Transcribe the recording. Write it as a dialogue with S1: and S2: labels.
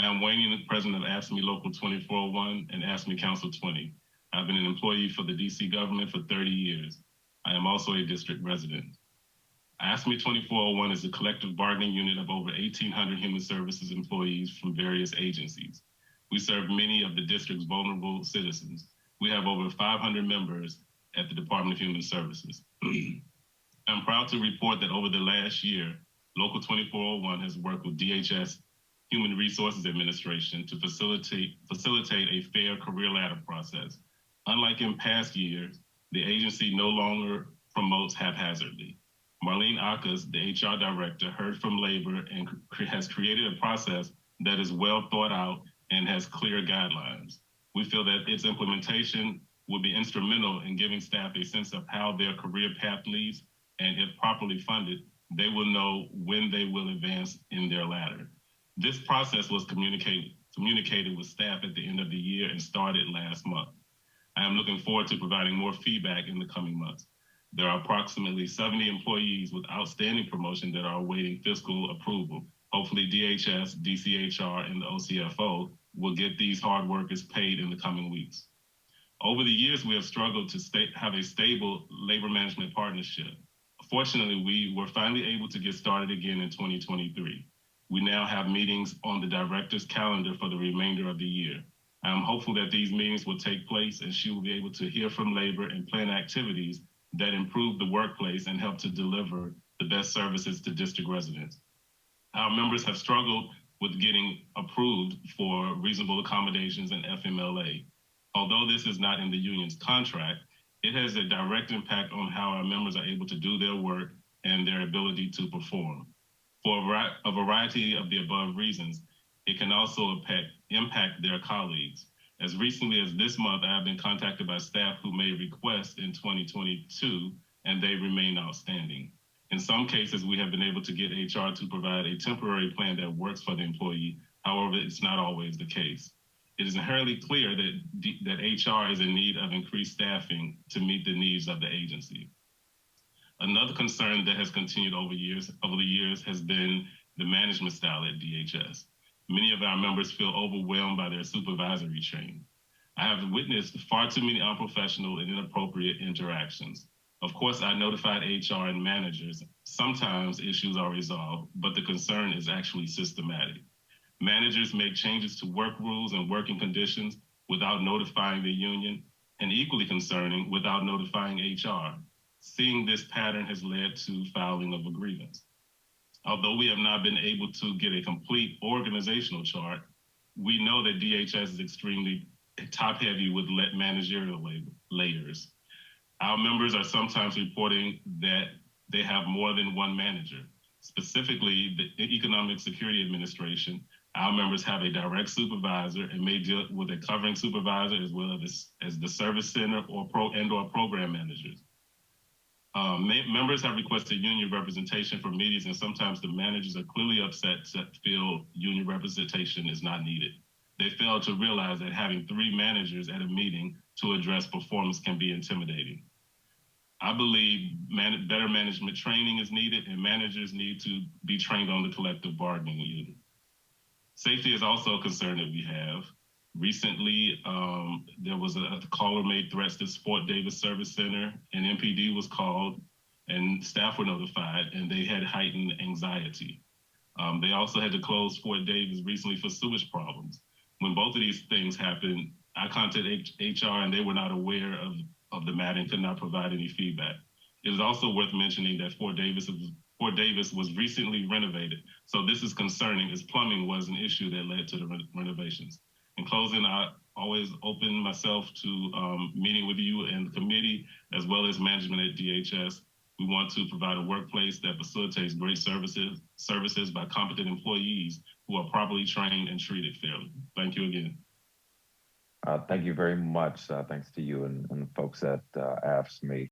S1: I am Wayne, president of AFSCME Local 2401 and AFSCME Council 20. I've been an employee for the DC government for 30 years. I am also a district resident. AFSCME 2401 is a collective bargaining unit of over 1,800 human services employees from various agencies. We serve many of the district's vulnerable citizens. We have over 500 members at the Department of Human Services. I'm proud to report that over the last year, Local 2401 has worked with DHS Human Resources Administration to facilitate a fair career ladder process. Unlike in past years, the agency no longer promotes haphazardly. Marlene Akas, the HR director, heard from labor and has created a process that is well thought out and has clear guidelines. We feel that its implementation will be instrumental in giving staff a sense of how their career path leads, and if properly funded, they will know when they will advance in their ladder. This process was communicated with staff at the end of the year and started last month. I am looking forward to providing more feedback in the coming months. There are approximately 70 employees with outstanding promotion that are awaiting fiscal approval. Hopefully DHS, DCHR, and the OCFO will get these hard workers paid in the coming weeks. Over the years, we have struggled to have a stable labor management partnership. Fortunately, we were finally able to get started again in 2023. We now have meetings on the director's calendar for the remainder of the year. I am hopeful that these meetings will take place and she will be able to hear from labor and plan activities that improve the workplace and help to deliver the best services to district residents. Our members have struggled with getting approved for reasonable accommodations and FMLA. Although this is not in the union's contract, it has a direct impact on how our members are able to do their work and their ability to perform. For a variety of the above reasons, it can also impact their colleagues. As recently as this month, I have been contacted by staff who made requests in 2022, and they remain outstanding. In some cases, we have been able to get HR to provide a temporary plan that works for the employee. However, it's not always the case. It is inherently clear that HR is in need of increased staffing to meet the needs of the agency. Another concern that has continued over the years has been the management style at DHS. Many of our members feel overwhelmed by their supervisory training. I have witnessed far too many unprofessional and inappropriate interactions. Of course, I notified HR and managers. Sometimes issues are resolved, but the concern is actually systematic. Managers make changes to work rules and working conditions without notifying the union, and equally concerning, without notifying HR. Seeing this pattern has led to filing of a grievance. Although we have not been able to get a complete organizational chart, we know that DHS is extremely top-heavy with managerial layers. Our members are sometimes reporting that they have more than one manager. Specifically, the Economic Security Administration, our members have a direct supervisor and may deal with a covering supervisor as well as the service center or program managers. Members have requested union representation for meetings, and sometimes the managers are clearly upset to feel union representation is not needed. They fail to realize that having 3 managers at a meeting to address performance can be intimidating. I believe better management training is needed, and managers need to be trained on the collective bargaining unit. Safety is also a concern that we have. Recently, there was a caller made threats to Fort Davis Service Center, and MPD was called, and staff were notified, and they had heightened anxiety. They also had to close Fort Davis recently for sewage problems. When both of these things happened, I contacted HR, and they were not aware of the matter and could not provide any feedback. It is also worth mentioning that Fort Davis was recently renovated, so this is concerning, as plumbing was an issue that led to the renovations. In closing, I always open myself to meeting with you and the committee, as well as management at DHS. We want to provide a workplace that facilitates great services by competent employees who are properly trained and treated fairly. Thank you again.
S2: Thank you very much. Thanks to you and the folks at AFSCME.